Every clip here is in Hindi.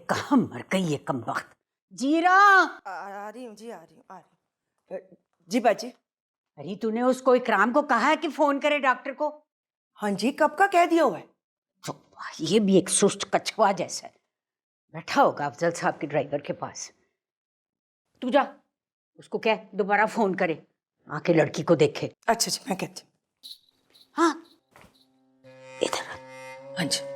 कहाँ मर गई ये कमबख्त। जीरा, आ रही हूँ जी, आ रही हूँ जी बाजी। अरे तूने उसको इकराम को कहा है कि फोन करे डॉक्टर को? हाँ जी, कब का कह दिया हुआ है। तो ये भी एक सुस्त कछुआ जैसा है, बैठा होगा अफजल साहब के ड्राइवर के पास। तू जा, उसको कह दोबारा फोन करे, आके लड़की को देखे। अच्छा जी, मैं कहती हूँ। हाँ इधर। हाँ जी।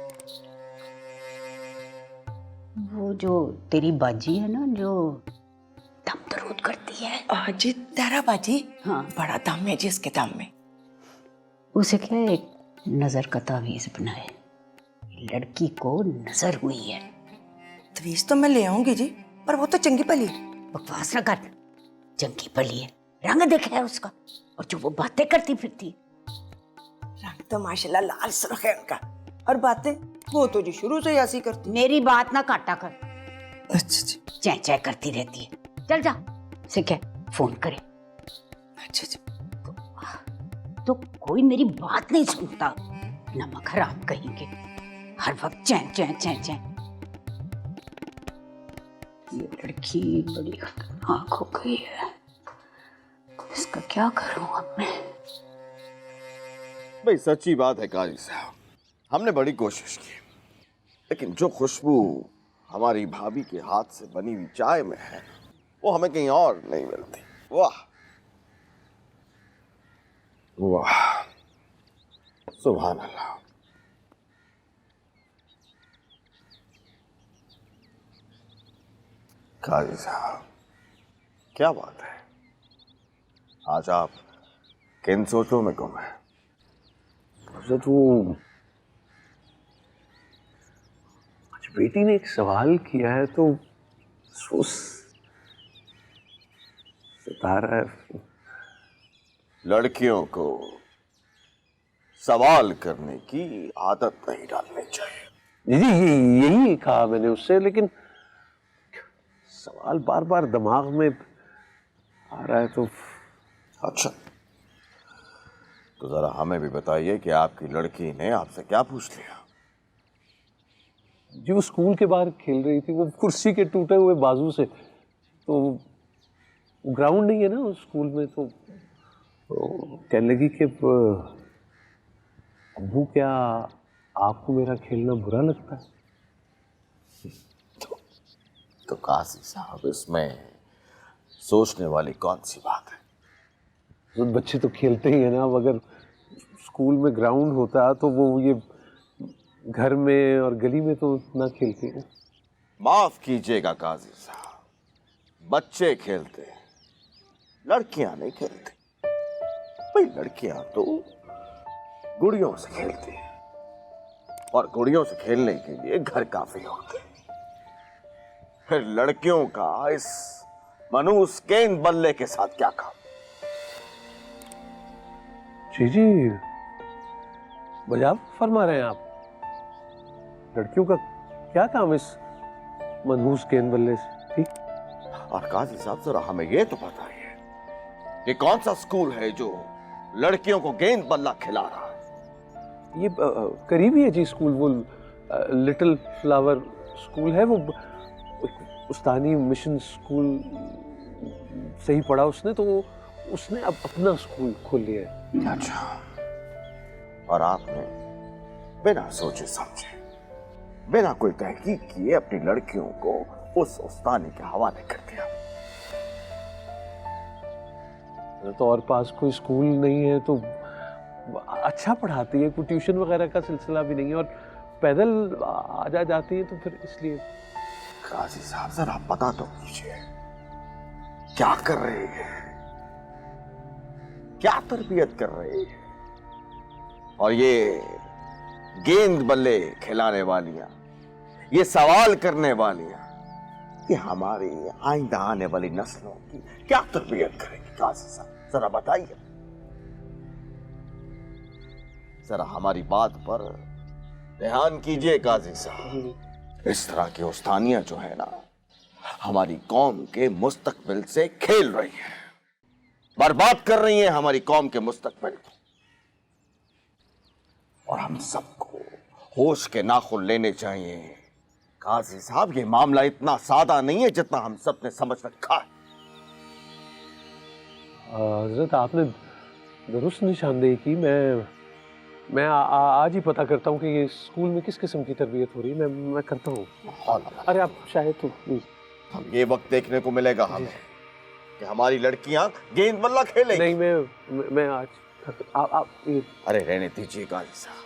वो जो तेरी बाजी है ना, जो दम दरूद करती है। जी तारा बाजी। हाँ, बड़ा दम है जी इसके दम में। उसे क्या एक नजर का तावीज बनाए, लड़की को नजर हुई है। तवीज तो मैं ले आऊंगी जी, पर वो तो चंगी भली। बकवास न कर, चंगी भली है, रंग देखा है उसका, और जो वो बातें करती फिरती। रंग तो माशाल्लाह लाल सुर्ख है उनका, और बातें वो तो जी शुरू से ऐसी करती। मेरी बात ना काटा कर, अच्छा जी। चै चै करती रहती है। चल जा, से क्या फोन करे। अच्छा जी। तो कोई मेरी बात नहीं सुनता, नमक हराम कहेंगे, हर वक्त चैन चैन चैन चैन। ये लड़की बड़ी खतरनाक हो गई है, इसका क्या करूं अब मैं। भाई सच्ची बात है काजी साहब, हमने बड़ी कोशिश की, लेकिन जो खुशबू हमारी भाभी के हाथ से बनी हुई चाय में है वो हमें कहीं और नहीं मिलती। वाह वाह, सुभान अल्लाह। काजी साहब क्या बात है, आज आप किन सोचों में गुम हैं? मुझे तो आज बेटी ने एक सवाल किया है तो सोच सता रहा है। लड़कियों को सवाल करने की आदत नहीं डालनी चाहिए। जी यही कहा मैंने उससे, लेकिन सवाल बार बार दिमाग में आ रहा है तो। अच्छा तो जरा हमें भी बताइए कि आपकी लड़की ने आपसे क्या पूछ लिया? जी वो स्कूल के बाहर खेल रही थी, वो कुर्सी के टूटे हुए बाजू से, तो ग्राउंड नहीं है ना उस स्कूल में, तो कहने लगी कि अब्बू क्या आपको मेरा खेलना बुरा लगता है? तो काजी साहब इसमें सोचने वाली कौन सी बात है? तो बच्चे तो खेलते ही है ना, अब अगर स्कूल में ग्राउंड होता तो वो ये घर में और गली में तो ना खेलते हैं। माफ कीजिएगा काजी साहब, बच्चे खेलते हैं, लड़कियां नहीं खेलती। भाई लड़कियां तो गुड़ियों से खेलती हैं, और गुड़ियों से खेलने के लिए घर काफी होते हैं। फिर लड़कियों का इस मनूस गेंद बल्ले के साथ क्या काम? जी जी मजाक फरमा रहे हैं आप? लड़कियों का क्या काम इस मनहूस गेंद बल्ले से? ठीक। और काजी साहब जरा हमें ये तो बताइए, ये कौन सा स्कूल है जो लड़कियों को गेंद बल्ला खिला रहा है? ये करीबी है जी स्कूल, वो लिटिल फ्लावर स्कूल है, वो उस्तानी मिशन स्कूल से ही पढ़ा उसने, तो उसने अब अपना स्कूल खोल लिया है। अच्छा, और आपने बिना सोचे समझे, बिना कोई तहकीक किए अपनी लड़कियों को उस उस्तानी के हवाले कर दिया। तो और पास कोई स्कूल नहीं है, तो अच्छा पढ़ाती है, कोई ट्यूशन वगैरह का सिलसिला भी नहीं है, और पैदल आ जा जाती है, तो फिर इसलिए। काजी साहब जरा पता तो कीजिए, क्या कर रही है, क्या तरबियत कर रही है? और ये गेंद बल्ले खिलाने वालियां, ये सवाल करने वालियां, ये हमारी आइंदा आने वाली नस्लों की क्या तरबियत करेगी? काजी साहब जरा बताइए, जरा हमारी बात पर ध्यान कीजिए काजी साहब। इस तरह की उस्तानियां जो है ना, हमारी कौम के मुस्तकबिल से खेल रही है, बर्बाद कर रही है हमारी कौम के मुस्तकबिल को। और हम सबको होश के नाखुन लेने चाहिए काजी साहब, ये मामला इतना सादा नहीं है जितना हम सब ने समझ रखा है। हजरत आपने दुरुस्त निशानदेही की। मैं आज ही पता करता हूँ कि ये स्कूल में किस किस्म की तरबियत हो रही है। मैं करता हूँ। अरे आप शायद तो प्लीज। हम ये वक्त देखने को मिलेगा हमें कि हमारी लड़कियां गेंद बल्ला खेलेंगी। नहीं, मैं आज आप अरे रहने दीजिए काजी साहब,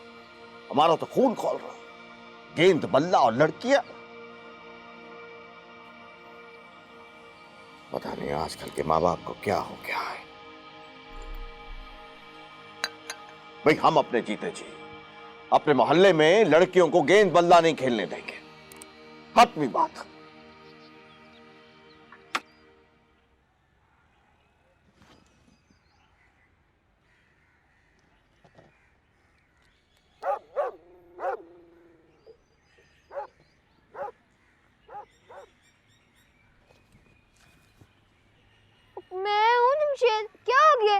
हमारा तो खून खोल रहा है। गेंद बल्ला और लड़कियां, पता नहीं आजकल के माँ बाप को क्या हो गया है। भाई हम अपने जीते जी अपने मोहल्ले में लड़कियों को गेंद बल्ला नहीं खेलने देंगे। हतमी बात। मैं हूँ जमशेद, क्या हो गया?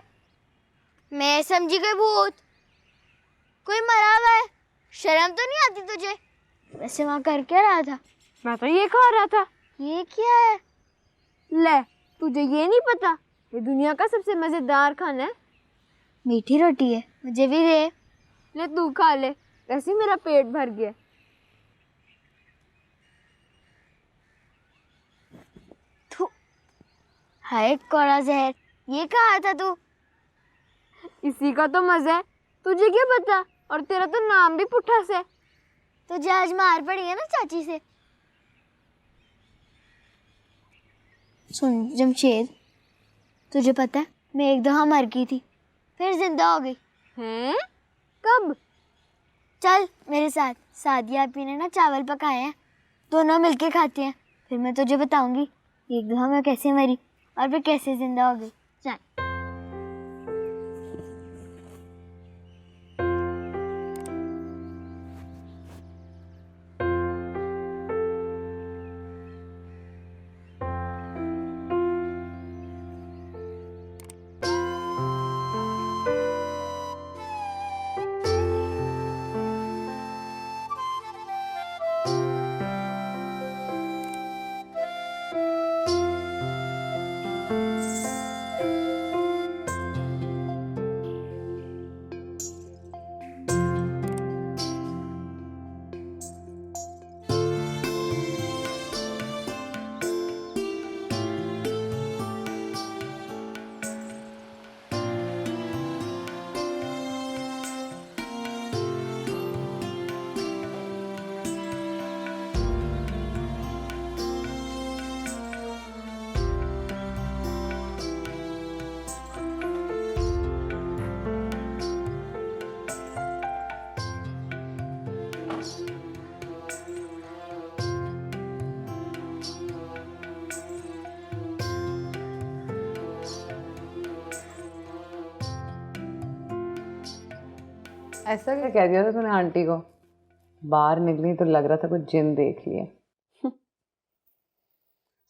मैं समझी गई भूत, कोई मरा हुआ है। शर्म तो नहीं आती तुझे? वैसे वहाँ कर क्या रहा था? मैं तो ये खा रहा था। ये क्या है? ले, तुझे ये नहीं पता, ये दुनिया का सबसे मजेदार खाना है। मीठी रोटी है, मुझे भी दे। ले तू खा ले, वैसे ही मेरा पेट भर गया। थू, हाय कौड़ा जहर, ये कहा था तू? इसी का तो मजा है, तुझे क्या पता? और तेरा तो नाम भी पुट्ठा से। तुझे आज मार पड़ी है ना चाची से। सुन जमशेद, तुझे पता है मैं एक दफा मर गई थी, फिर जिंदा हो गई। हैं? कब? चल मेरे साथ, सादिया आपी ने ना चावल पकाए हैं, दोनों मिलके खाते हैं, फिर मैं तुझे बताऊंगी एक दफा मैं कैसे मरी और फिर कैसे जिंदा हो गई। चल। ऐसा क्या कह दिया था तूने आंटी को? बाहर निकली तो लग रहा था कुछ जिन देख लिए।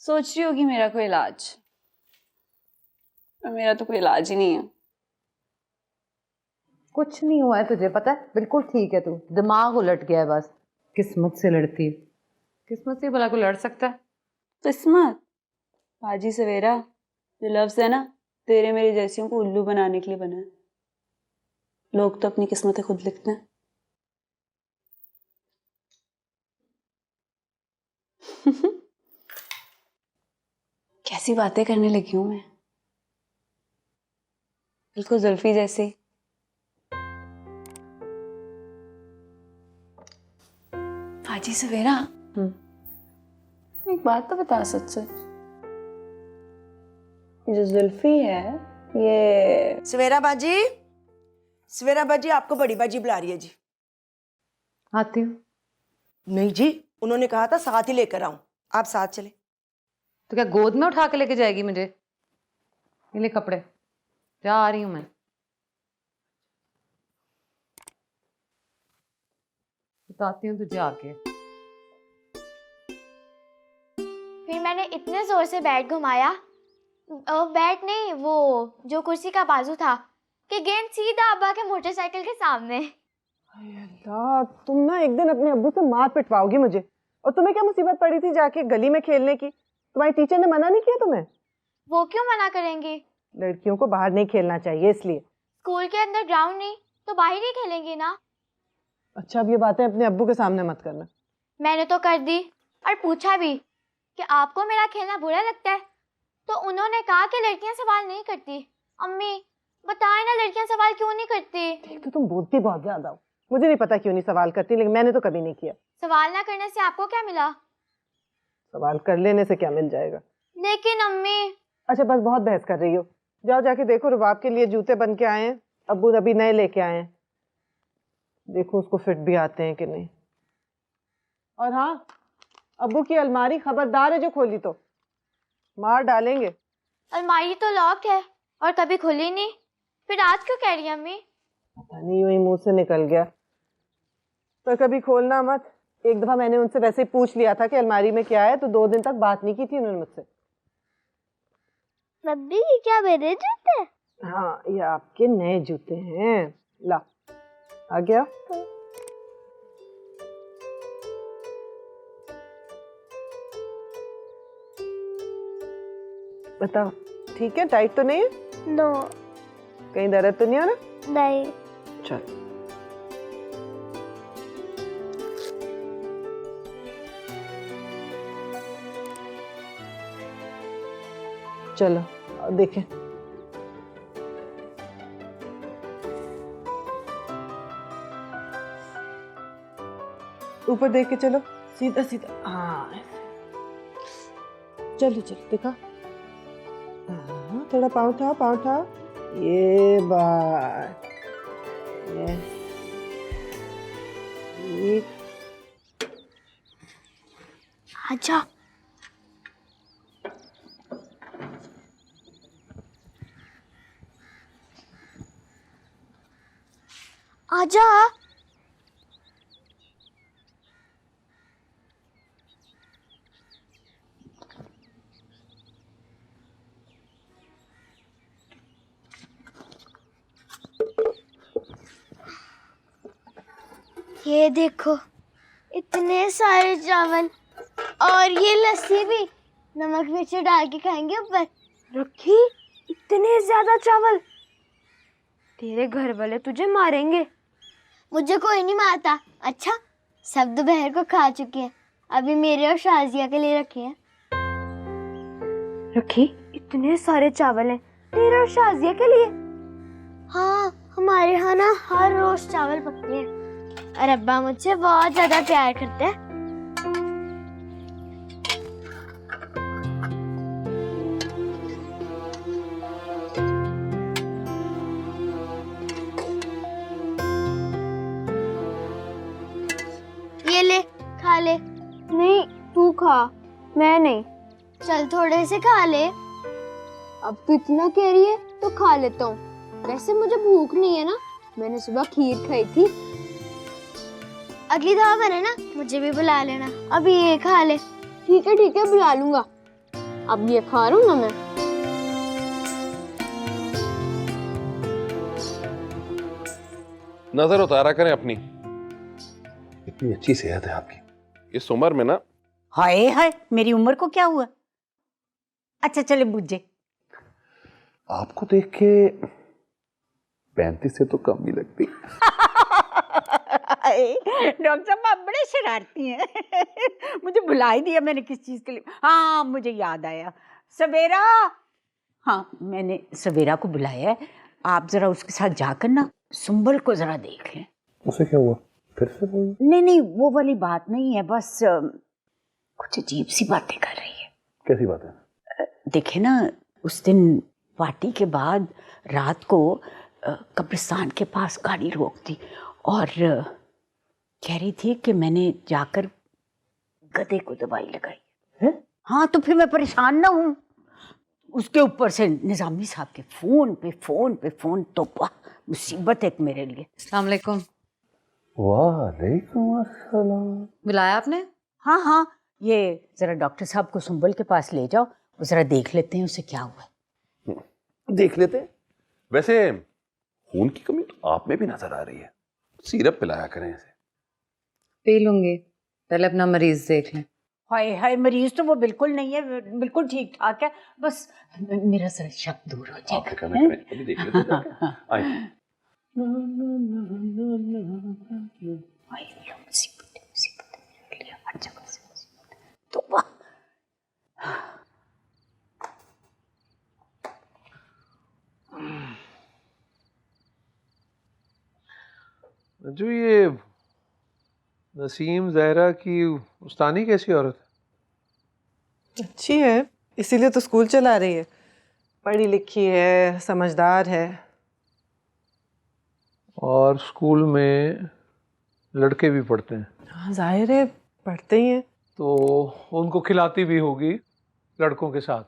सोच रही होगी मेरा कोई इलाज, पर मेरा तो कोई इलाज ही नहीं है। कुछ नहीं हुआ है तुझे पता है, बिल्कुल ठीक है तू। दिमाग उलट गया है बस। किस्मत से लड़ती है। किस्मत से भला कोई लड़ सकता है? किस्मत बाजी सवेरा, जो लफ्ज है ना, तेरे मेरे जैसियों को उल्लू बनाने के लिए बना है। लोग तो अपनी किस्मतें खुद लिखते हैं। कैसी बातें करने लगी हूं मैं, बिल्कुल जुल्फी जैसी। बाजी सवेरा, एक बात तो बता सच सच, ये जो जुल्फी है ये सवेरा बाजी, सवेरा बाजी, आपको बड़ी बाजी बुला रही है जी। आती हूँ। नहीं जी, उन्होंने कहा था साथ ही लेकर आऊं, आप साथ चले। तो क्या गोद में उठा के लेके जाएगी मुझे? ये ले कपड़े, जा आ रही हूँ मैं। बताती हूँ तुझे आके। फिर मैंने इतने जोर से बैट घुमाया, बैट नहीं, वो जो कुर्सी का बाजू था, कि गेंद सीधा अब्बा के मोटरसाइकिल के सामने। अल्लाह, तुम ना एक दिन अपने अब्बू से मार पिटवाओगी मुझे। और तुम्हें क्या मुसीबत पड़ी थी जाके गली में खेलने की? तुम्हारी टीचर ने मना नहीं किया तुम्हें? वो क्यों मना करेंगे? लड़कियों को बाहर नहीं खेलना चाहिए इसलिए। स्कूल के अंदर ग्राउंड नहीं तो बाहर ही खेलेंगे ना। अच्छा, अब ये बातें अपने अब्बू के सामने मत करना। मैंने तो कर दी और पूछा भी कि आपको मेरा खेलना बुरा लगता है, तो उन्होंने कहा कि लड़कियां सवाल नहीं करती। अम्मी बताए ना, लड़कियां सवाल क्यों नहीं करती? तो तुम बोलती बहुत ज्यादा हो। मुझे नहीं पता क्यों नहीं सवाल करती, लेकिन मैंने तो कभी नहीं किया। सवाल ना करने से आपको क्या मिला? सवाल कर लेने से क्या मिल जाएगा? लेकिन अम्मी। अच्छा बस बहुत बहस कर रही हो। जाओ जाके देखो रुबाब के लिए जूते बन के आए हैं, अब्बू अभी नए लेके आए हैं। देखो उसको फिट भी आते हैं कि नहीं। और हाँ, अब्बू की अलमारी खबरदार है जो खोली तो मार डालेंगे। अलमारी तो लॉक है और कभी खुली नहीं, फिर आज क्यों कह रही है अम्मी? पता नहीं यूं ही मुंह से निकल गया। पर कभी खोलना मत। एक दफा मैंने उनसे वैसे ही पूछ लिया था कि अलमारी में क्या है, तो 2 दिन तक बात नहीं की थी उन्होंने मुझसे। बब्बी क्या मेरे जूते? हाँ, ये आपके नए जूते हैं। ला आ गया। बताओ ठीक है? टाइट तो नहीं है? नो। कहीं दर्द तो नहीं आ रहा? नहीं। चल चलो देखें। ऊपर देख के चलो, सीधा सीधा। हाँ चलो चलो देखा। हाँ, थोड़ा पाँव उठाओ, पाँव उठाओ। ये बात ठीक। अच्छा आजा। ये देखो इतने सारे चावल, और ये लस्सी भी नमक मिर्च डाल के खाएंगे ऊपर। रखी, इतने ज्यादा चावल? तेरे घर वाले तुझे मारेंगे। मुझे कोई नहीं मारता। अच्छा, सब दोपहर को खा चुके हैं, अभी मेरे और शाजिया के लिए रखे हैं। रखी, इतने सारे चावल हैं तेरा और शाजिया के लिए? हाँ, हमारे यहाँ ना हर रोज चावल पकते हैं और अब्बा मुझसे बहुत ज्यादा प्यार करते हैं। ये ले, खा ले। नहीं, तू खा, मैं नहीं। चल थोड़े से खा ले। अब तू इतना कह रही है तो खा लेता हूँ। वैसे मुझे भूख नहीं है ना, मैंने सुबह खीर खाई थी। अगली दफा बने ना मुझे भी बुला लेना। अभी ये खा ले। ठीक है, बुला लूंगा। अब ये खा रहा हूँ ना मैं। नजर उतारा करें अपनी। इतनी अच्छी सेहत है आपकी इस उम्र में ना। हाय हाय, मेरी उम्र को क्या हुआ? अच्छा चले बुझे। आपको देख के 35 से तो कम ही लगती। डॉक्टर साहब आप बड़े शरारती हैं। मुझे बुला ही दिया मैंने किस चीज के लिए। हाँ मुझे याद आया, सवेरा। हाँ मैंने सवेरा को बुलाया है, आप जरा उसके साथ जाकर ना सुंबल को जरा देख लें। उसे क्या हुआ? फिर से बोल। नहीं वो वाली बात नहीं है, बस कुछ अजीब सी बातें कर रही है। कैसी बात है? देखे ना, उस दिन पार्टी के बाद रात को कब्रिस्तान के पास गाड़ी रोक दी और कह रही थी कि मैंने जाकर गधे को दवाई लगाई है। हाँ तो फिर मैं परेशान ना हूँ। उसके ऊपर से निजामी साहब के फोन पे फोन, तो वाह मुसीबत है मेरे लिए। अस्सलाम वालेकुम। वालेकुम अस्सलाम। बुलाया आपने? हाँ, ये जरा डॉक्टर साहब को सुंबल के पास ले जाओ, वो जरा देख लेते हैं उसे क्या हुआ है। देख लेते हैं। वैसे खून की कमी तो आप में भी नजर आ रही है, सिरप पिलाया करें इसे। पी लूंगी, पहले अपना मरीज देख लें। हाय हाय, मरीज तो वो बिल्कुल नहीं है, बिल्कुल ठीक ठाक है, बस मेरा सर शक दूर हो आप जाएगा। फिक्र ना करें, अभी देख लेते हैं जाके। आइए। हाय, ये मुसीबत है, मुसीबत है, लिया हर जगह से मुसीबत है। तो वाह, जो ये नसीम ज़हरा की उस्तानी कैसी औरत है? अच्छी है, इसीलिए तो स्कूल चला रही है। पढ़ी लिखी है, समझदार है। और स्कूल में लड़के भी पढ़ते हैं हाँ, जाहिर है पढ़ते ही हैं। तो उनको खिलाती भी होगी लड़कों के साथ।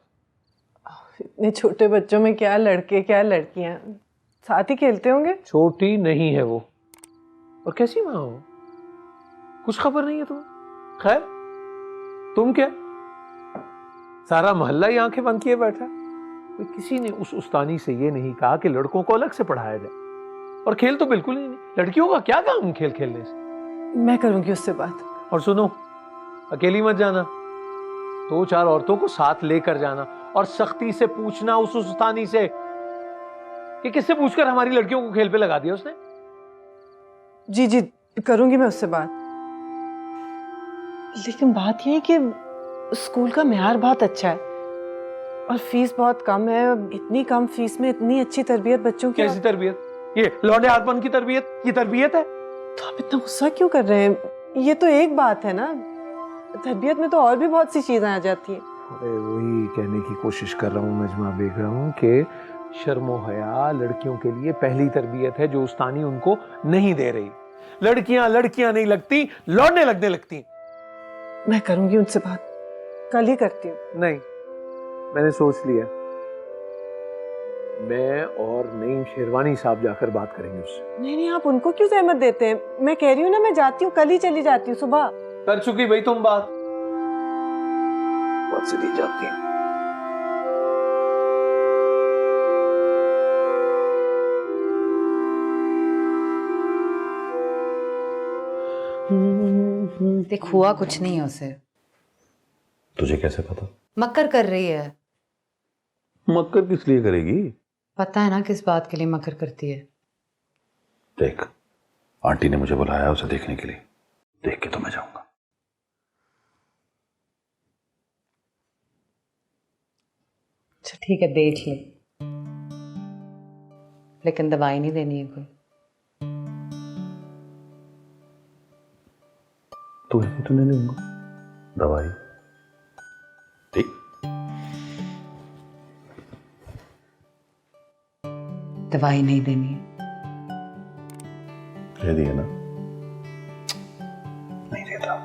इतने छोटे बच्चों में क्या लड़के क्या लड़कियां, साथ ही खेलते होंगे। छोटी नहीं है वो, और कैसी माँ हो, कुछ खबर नहीं है तुम्हें। खैर, तुम क्या, सारा मोहल्ला ही आंखें बंद किए बैठा। कोई किसी ने उस उस्तानी से ये नहीं कहा कि लड़कों को अलग से पढ़ाया जाए, और खेल तो बिल्कुल ही नहीं। लड़कियों का क्या काम खेल खेलने से। मैं करूंगी उससे बात। और सुनो, अकेली मत जाना, 2-4 औरतों को साथ लेकर जाना, और सख्ती से पूछना उस उस्तानी से कि किससे पूछकर हमारी लड़कियों को खेल पे लगा दिया उसने। जी जी, करूंगी मैं उससे बात। लेकिन बात यह है कि स्कूल का म्यार बहुत अच्छा है और फीस बहुत कम है। इतनी कम फीस में इतनी अच्छी तरबियत बच्चों की। कैसी तरबियत? ये लौंडे आरपन की तरबियत, ये तरबियत है? तो आप इतना गुस्सा क्यों कर रहे हैं? ये तो एक बात है ना, तरबियत में तो और भी बहुत सी चीजें आ जाती हैं। अरे वही कहने की कोशिश कर रहा हूँ नजमा बेगम कि शर्मो हया लड़कियों के लिए पहली तरबियत है जो उस्तानी उनको नहीं दे रही। लड़कियां लड़कियां नहीं लगती, लौंडे लगने लगती। मैं करूंगी उनसे बात, कल ही करती हूँ। नहीं, मैंने सोच लिया, मैं और नईम शेरवानी साहब जाकर बात करेंगे उससे। नहीं नहीं, आप उनको क्यों जहमत देते हैं? मैं कह रही हूँ ना, मैं जाती हूँ, कल ही चली जाती हूँ सुबह। कर चुकी भाई तुम बात चली जाती है। देख, हुआ कुछ नहीं है उसे। तुझे कैसे पता? मक्कर कर रही है। मक्कर किस लिए करेगी? पता है ना किस बात के लिए मक्कर करती है। देख, आंटी ने मुझे बुलाया उसे देखने के लिए, देख के तो मैं जाऊंगा। अच्छा ठीक है, देख ले, लेकिन दवाई नहीं देनी है कोई। तू है तो नहीं लूंगा दवाई, ठीक? दवाई नहीं देनी है। कह दिया ना, नहीं देता।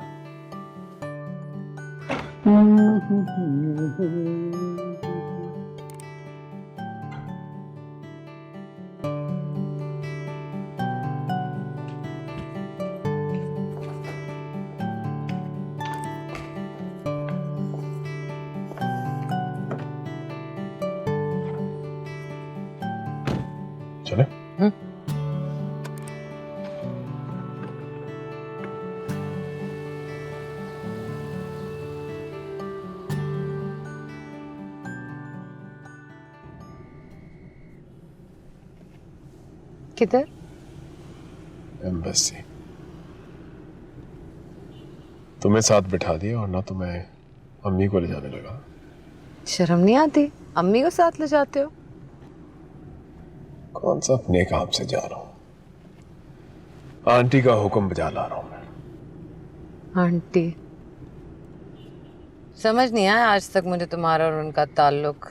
चले? किधर? एम्बेसी। तुम्हें साथ बिठा दिया और ना तुम्हें अम्मी को ले जाने लगा। शर्म नहीं आती? अम्मी को साथ ले जाते हो। कौन सा अपने काम से जा रहा हूँ, आंटी का हुक्म बजा ला रहा हूँ मैं। आंटी? समझ नहीं आया आज तक मुझे तुम्हारा और उनका ताल्लुक।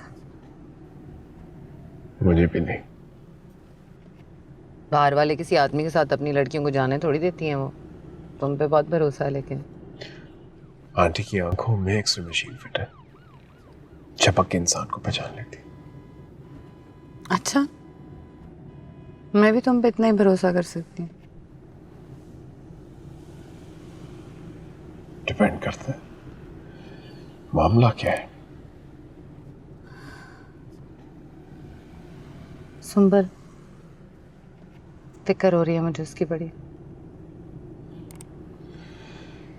मुझे भी नहीं। बाहर वाले किसी आदमी के साथ अपनी लड़कियों को जाने थोड़ी देती हैं वो। तुम पे बहुत भरोसा है। लेकिन आंटी की आंखों में एक्सरे मशीन फिट है, झपक के इंसान को पहचान लेती। अच्छा, मैं भी तुम पे इतना ही भरोसा कर सकती हूँ? डिपेंड करता है मामला क्या है। सुंबर, फिक्र हो रही है मुझे उसकी बड़ी।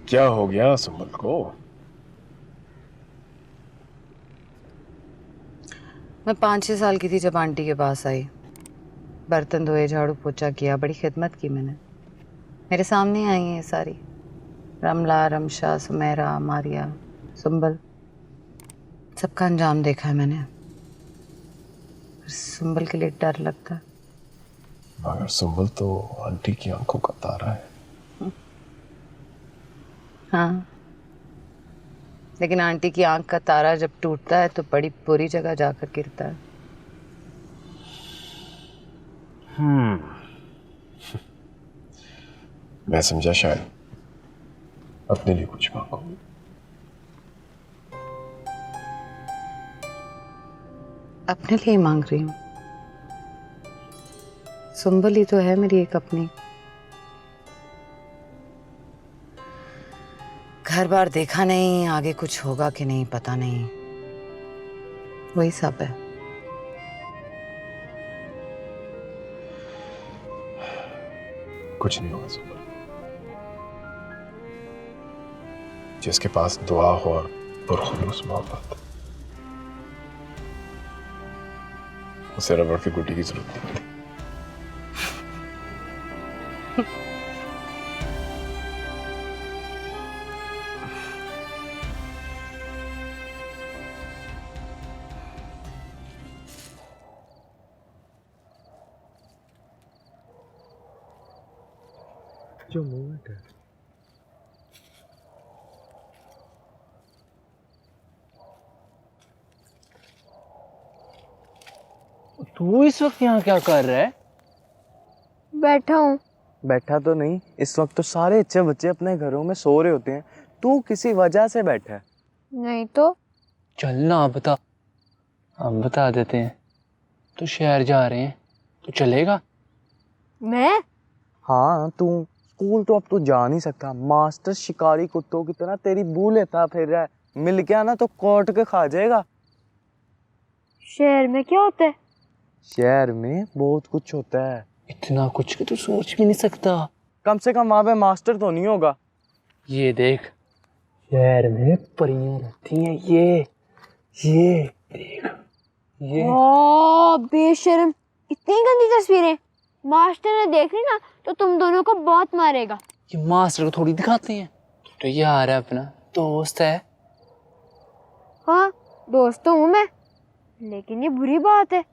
क्या हो गया सुंबल को? मैं 5-6 साल की थी जब आंटी के पास आई। बर्तन धोए, झाड़ू पोछा किया, बड़ी खिदमत की मैंने। मेरे सामने आई हैं सारी, रमला, रमशा, सुमेरा, मारिया, सुंबल, सबका अंजाम देखा है मैंने। सुंबल के लिए डर लगता है। मगर सुंबल तो आंटी की आंखों का तारा है। हाँ, लेकिन आंटी की आंख का तारा जब टूटता है तो बड़ी बुरी जगह जाकर गिरता है। मैं समझा शायद अपने लिए कुछ मांगो। अपने लिए ही मांग रही हूँ। सुंबल ही तो है मेरी एक अपनी। घर बार देखा नहीं, आगे कुछ होगा कि नहीं पता नहीं, वही सब है। कुछ नहीं होगा सुंबल। जिसके पास दुआ हो और पुरखुलूस मोहब्बत, उसे रबड़ की गुड्डी की जरूरत नहीं होती। जो मोमेंट है तू इस वक्त यहाँ क्या कर रहा है? बैठा हूँ। बैठा तो नहीं, इस वक्त तो सारे अच्छे बच्चे अपने घरों में सो रहे होते हैं, तू किसी वजह से बैठा है। नहीं तो चल ना बता, हम बता देते हैं। तो शहर जा रहे हैं, तो चलेगा? मैं? हाँ तू। स्कूल तो अब तू जा नहीं सकता, मास्टर शिकारी कुत्तों की तरह तेरी बू लेता फिर रहा है। मिल गया ना तो कोर्ट के खा जाएगा। शहर में क्या होता है? शहर में बहुत कुछ होता है, इतना कुछ कि तू सोच भी नहीं सकता। कम से कम वहां पे मास्टर तो नहीं होगा। ये देख, शहर में परियां रहती हैं। ये देख, ये ओ बेशर्म, इतनी गंदी तस्वीरें। मास्टर ने देख ली ना तो तुम दोनों को बहुत मारेगा। ये मास्टर को थोड़ी दिखाते हैं। तो यार है, अपना दोस्त है। हाँ दोस्त तो हूँ मैं, लेकिन ये बुरी बात है।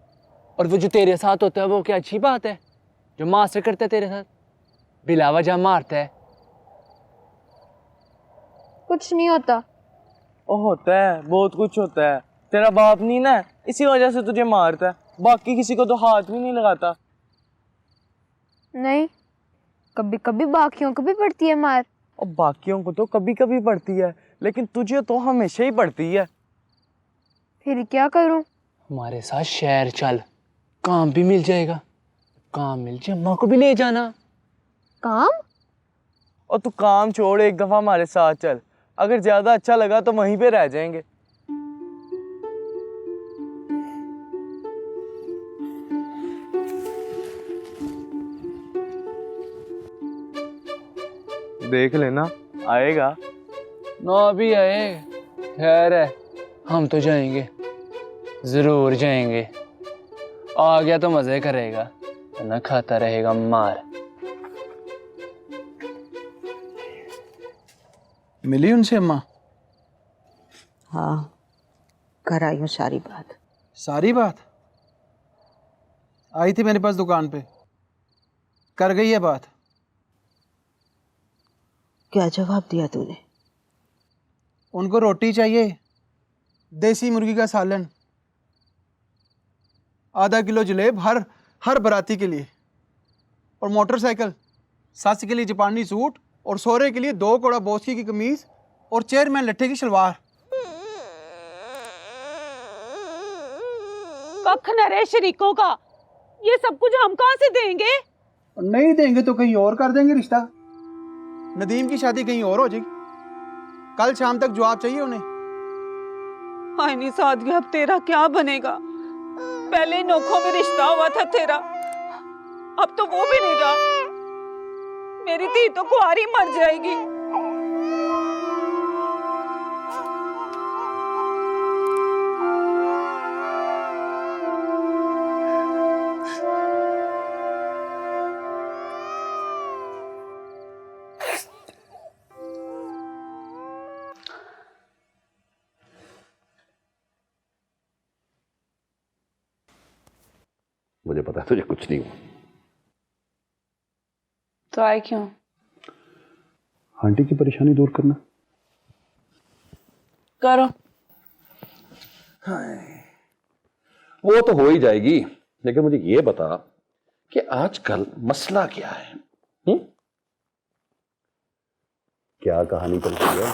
और वो जो तेरे साथ होता है वो क्या अच्छी बात है? जो मास्टर करता है तेरे साथ, बिला वजह मारता है। कुछ नहीं होता। ओ होता है, बहुत कुछ होता है। तेरा बाप नहीं ना, इसी वजह से तुझे मारता है, बाकी किसी को तो हाथ भी नहीं लगाता। नहीं, कभी कभी बाकियों को भी पड़ती है मार। और बाकियों को तो कभी कभी पड़ती है, लेकिन तुझे तो हमेशा ही पड़ती है। फिर क्या करूं? हमारे साथ शहर चल, काम भी मिल जाएगा। काम मिल जाए, अम्मा को भी ले जाना। काम? और तू काम छोड़, एक दफा हमारे साथ चल। अगर ज्यादा अच्छा लगा तो वहीं पे रह जाएंगे। देख लेना, आएगा ना भी आए। खैर है, हम तो जाएंगे, जरूर जाएंगे। आ गया तो मजे करेगा, ना खाता रहेगा मार। मिली उनसे अम्मा? हाँ, कर आई हूँ सारी बात। सारी बात? आई थी मेरे पास दुकान पे, कर गई है बात? क्या जवाब दिया तूने? उनको रोटी चाहिए, देसी मुर्गी का सालन, आधा किलो जलेब हर बराती के लिए, और मोटरसाइकिल, सास के लिए जापानी सूट, और सोरे के लिए 2 कोड़ा बोस्की की कमीज और चेयरमैन लट्ठे की शलवार। कख न रे शरीकों का, ये सब कुछ हम कहाँ से देंगे? और नहीं देंगे तो कहीं और कर देंगे रिश्ता। नदीम की शादी कहीं और हो जाएगी। कल शाम तक जवाब चाहिए उन्हें। हाय नहीं सादगी, अब तेरा क्या बनेगा? पहले नोखों में रिश्ता हुआ था तेरा, अब तो वो भी नहीं रहा। मेरी धी तो कुंवारी मर जाएगी। मुझे पता है तुझे कुछ नहीं हुआ। तो आए क्यों? आंटी की परेशानी दूर करना। करो। वो तो हो ही जाएगी, लेकिन मुझे ये बता कि आजकल मसला क्या है? क्या कहानी चल रही है?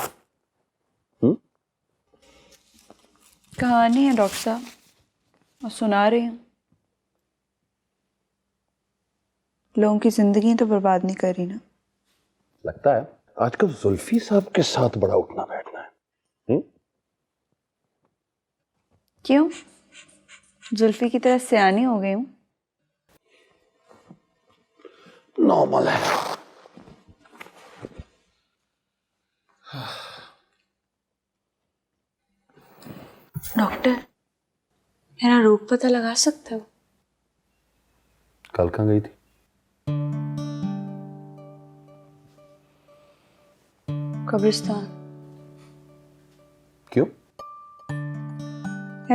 कहानी है डॉक्टर साहब, और सुना रही हूँ। लोगों की जिंदगी तो बर्बाद नहीं करी ना। लगता है आजकल जुल्फी साहब के साथ बड़ा उठना बैठना है। क्यों? जुल्फी की तरह सियानी हो गई हूँ? नॉर्मल है। डॉक्टर, मेरा रोग पता लगा सकते हो? कल कहाँ गई थी? कब्रिस्तान। क्यों?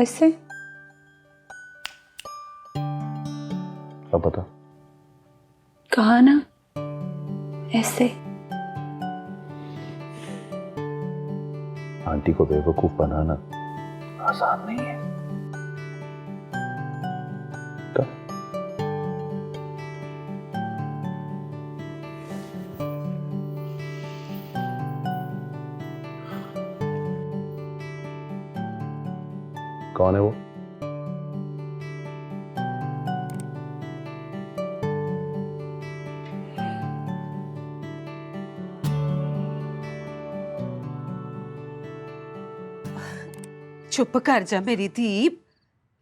ऐसे। अब बता। कहा ना, ऐसे। आंटी को बेवकूफ बनाना आसान नहीं है। तो कौन है वो? चुप कर जा मेरी दीप,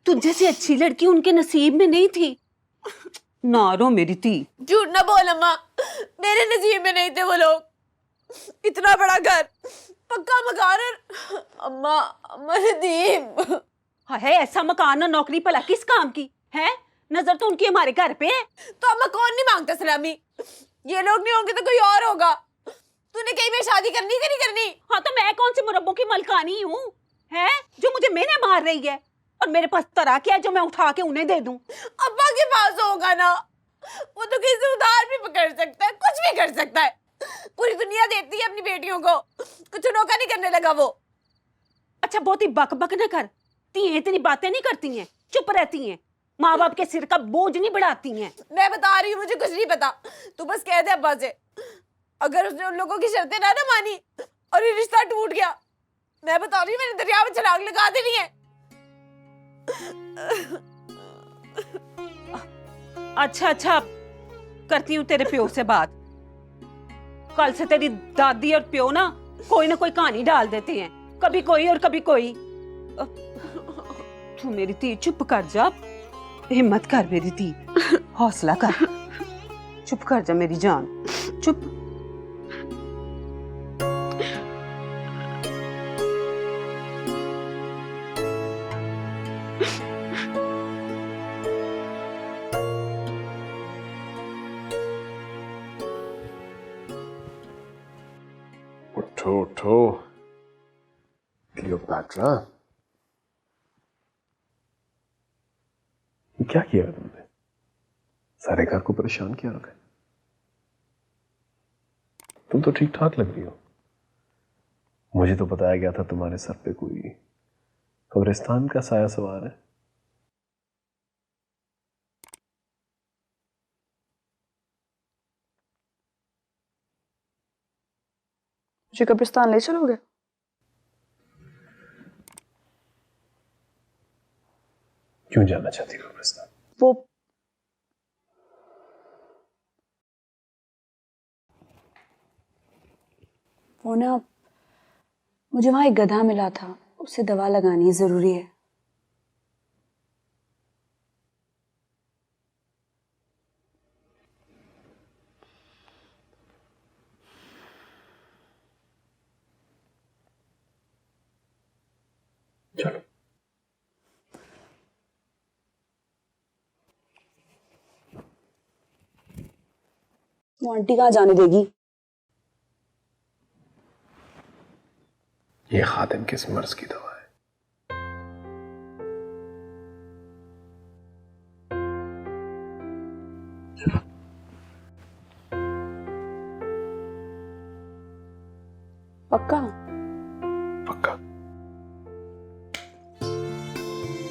तुझ जैसी अच्छी लड़की उनके नसीब में नहीं थी। ना रो मेरी दीप। झूठ ना बोल अम्मा, मेरे नसीब में नहीं थे वो लोग। इतना बड़ा घर, पक्का मकान और अम्मा, अम्मा नदीम। है ऐसा मकान और नौकरी भला किस काम की है? नजर तो उनकी हमारे घर पे है। तो अम्मा कौन नहीं मांगता सलामी? ये लोग नहीं होंगे तो कोई और होगा। तूने कहीं में शादी करनी कि नहीं करनी? हाँ तो मैं कौन सी मुरब्बों की मलकानी हूँ है जो मुझे मेने मार रही है? और मेरे पास तरा क्या है जो मैं उठा के उन्हें दे दूं? अब्बा के पास होगा ना, वो तो किसी उधार भी पकड़ सकता है, कुछ भी कर सकता है। पूरी दुनिया देती है अपनी बेटियों को, कुछ नौका नहीं करने लगा वो। अच्छा बहुती बक बक न कर, तिये इतनी बातें नहीं करती हैं, चुप रहती हैं, माँ बाप के सिर का बोझ नहीं बढ़ाती हैं। मैं बता रही हूँ, मुझे कुछ नहीं पता। तू बस कह दे अब्बा से, अगर उसने उन लोगों की शर्तें ना मानी और ये रिश्ता टूट गया, मैं बता रही हूँ मैंने दरिया में छलांग लगा देनी है। अच्छा करती हूँ तेरे प्यो से बात। कल से तेरी दादी और प्यो ना कोई कहानी डाल देते हैं, कभी कोई और कभी कोई। तू मेरी धी चुप कर जा, हिम्मत कर मेरी धी, हौसला कर, चुप कर जा मेरी जान, चुप। उठो क्लियोपैट्रा, क्या किया तुमने? सारे घर को परेशान किया रखा है। तुम तो ठीक ठाक लग रही हो। मुझे तो बताया गया था तुम्हारे सर पे कोई कब्रिस्तान का साया सवार है। मुझे कब्रिस्तान ले चलोगे? क्यों जाना चाहती हो कब्रिस्तान? वो ना, मुझे वहां एक गधा मिला था, उसे दवा लगानी जरूरी है। चलो। वो आंटी कहाँ जाने देगी? ये खातिन किस मर्ज की दवा है? पक्का? पक्का।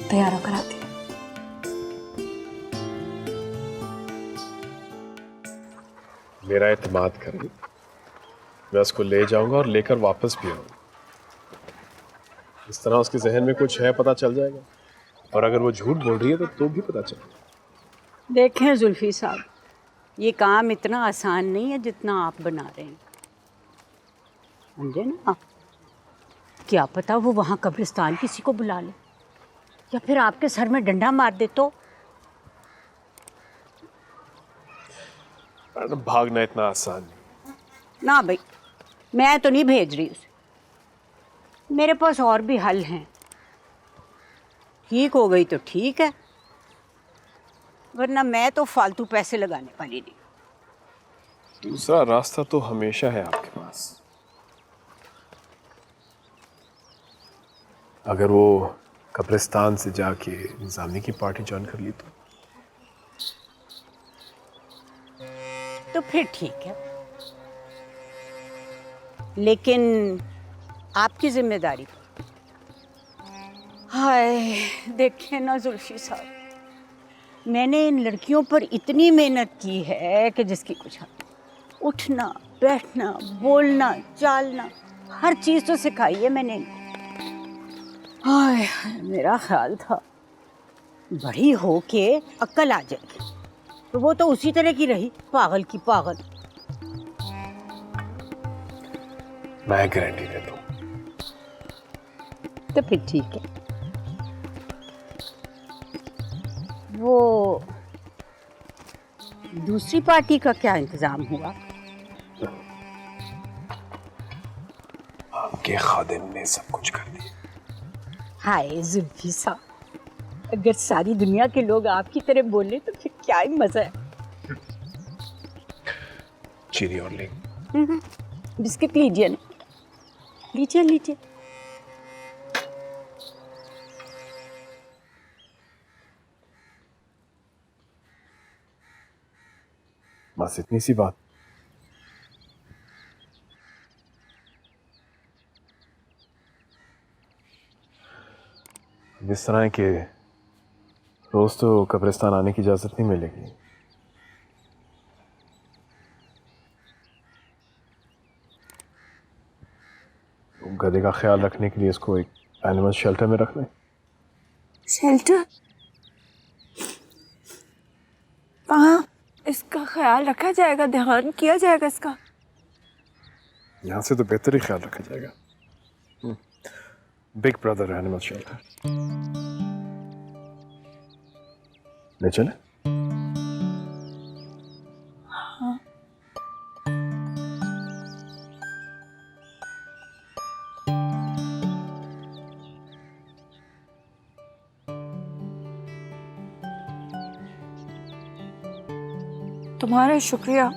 तैयार होकर आती है। मेरा एतमाद करें, मैं उसको ले जाऊंगा और लेकर वापस भी आऊंगा। इस तरह उसके जहन में कुछ है पता चल जाएगा, और अगर वो झूठ बोल रही है तो भी पता चलेगा। देखें जुल्फी साहब, ये काम इतना आसान नहीं है जितना आप बना रहे हैं, समझे ना? क्या पता वो वहाँ कब्रिस्तान किसी को बुला ले, या फिर आपके सर में डंडा मार दे तो। मैडम, भागना इतना आसान नहीं। ना भाई, मैं तो नहीं भेज रही उसे, मेरे पास और भी हल हैं। ठीक हो गई तो ठीक है, वरना मैं तो फालतू पैसे लगाने वाली नहीं। दूसरा रास्ता तो हमेशा है आपके पास। अगर वो कब्रिस्तान से जाके इंतजामी की पार्टी ज्वाइन कर ली तो फिर ठीक है, लेकिन आपकी जिम्मेदारी पर। हाय, देखें ना जुल्फी साहब, मैंने इन लड़कियों पर इतनी मेहनत की है कि जिसकी कुछ हद। उठना, बैठना, बोलना, चालना, हर चीज़ तो सिखाई है मैंने इनको। हाय, मेरा ख्याल था बड़ी हो के अक्ल आ जाएगी, तो वो तो उसी तरह की रही, पागल की पागल। मैं गारंटी देता हूँ। तो फिर ठीक है। वो दूसरी पार्टी का क्या इंतजाम हुआ? आपके खादिम ने सब कुछ कर दिया। हाय जुल्फी साहब, अगर सारी दुनिया के लोग आपकी तरह बोले तो फिर क्या ही मजा है। चीनी और ले। बिस्किट लीजिए ना, लीजिए लीजिए। बस इतनी सी बात। इस तरह के रोज तो कब्रिस्तान आने की इजाजत नहीं मिलेगी। गधे का ख्याल रखने के लिए इसको एक एनिमल शेल्टर में रखना है। शेल्टर? कहाँ इसका ख्याल रखा जाएगा, ध्यान किया जाएगा इसका? यहाँ से तो बेहतर ही ख्याल रखा जाएगा। बिग ब्रदर एनिमल शेल्टर ले चले। हाँ। तुम्हारा शुक्रिया।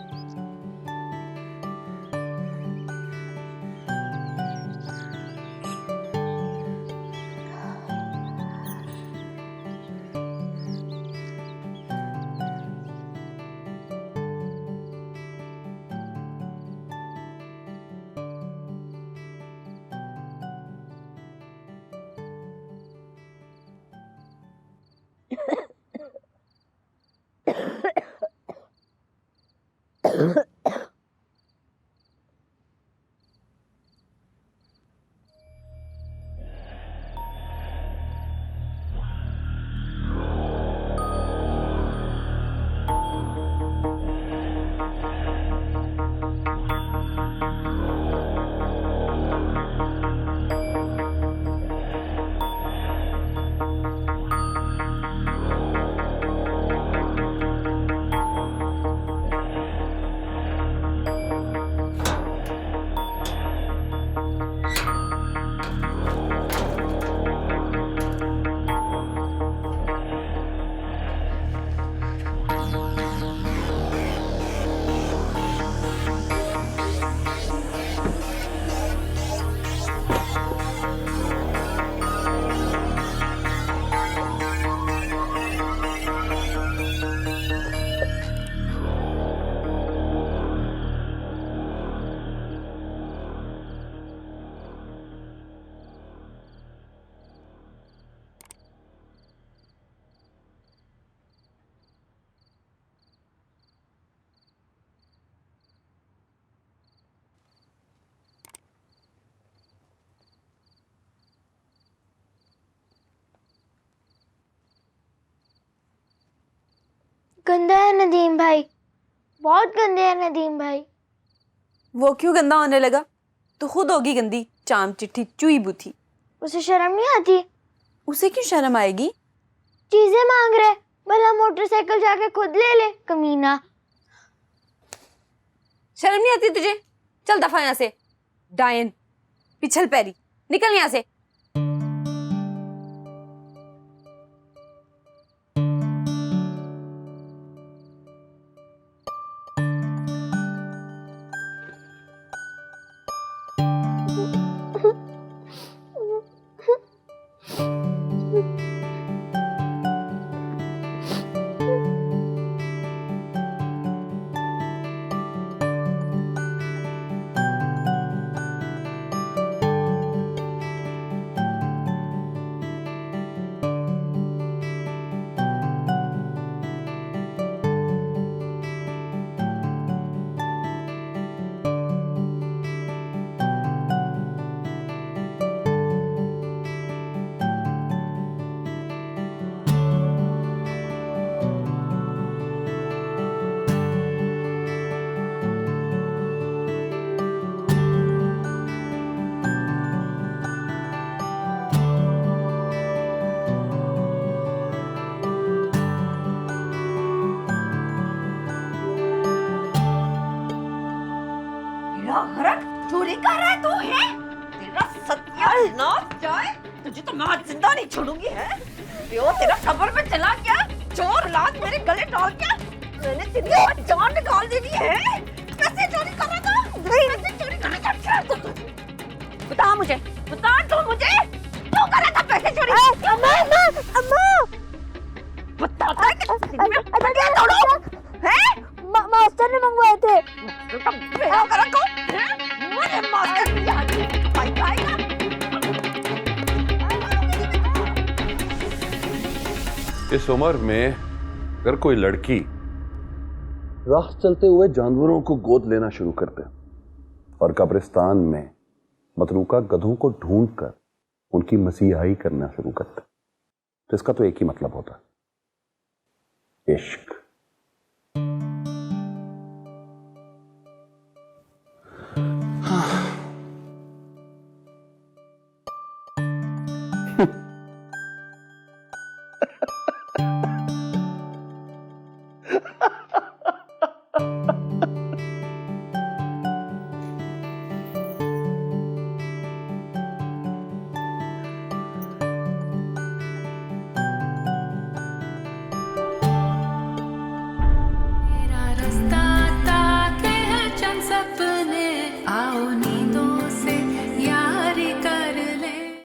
गंदा है नदीम भाई, बहुत गंदे है नदीम भाई। वो क्यों गंदा होने लगा? तू खुद होगी गंदी, चाम चिट्ठी चुई बुथी। उसे शर्म नहीं आती? उसे क्यों शर्म आएगी? चीजें मांग रहे, भला मोटरसाइकिल जाके खुद ले ले, कमीना। शर्म नहीं आती तुझे? चल दफा यहाँ से, डायन पिछल पैरी, निकल यहाँ से। चोरी कर रहा है तू है? तेरा सत्यानाश जाए, तुझे तो मैं आज जिंदा नहीं छोड़ूंगी है। यो तेरा खबर में चला क्या? चोर लात मेरे गले डाल क्या? मैंने तेरी आज जान निकाल देनी है। कैसे चोरी कर रहा था? कैसे चोरी कर रहा था? बता मुझे, बता तू मुझे, क्यों कर रहा था पैसे चोरी? अम्मा अम्मा बताता है कि दिन में हड्डियां तोड़ो, हैं? मास्टर ने मंगवाए थे। तो बेड़ा करा को, हैं? मुझे मास्टर की याद आई आएगा। इस उम्र में अगर कोई लड़की राह चलते हुए जानवरों को गोद लेना शुरू कर दे और कब्रिस्तान में मतरूका गधों को ढूंढकर उनकी मसीहाई करना शुरू कर दे, तो इसका तो एक ही मतलब होता है, इश्क।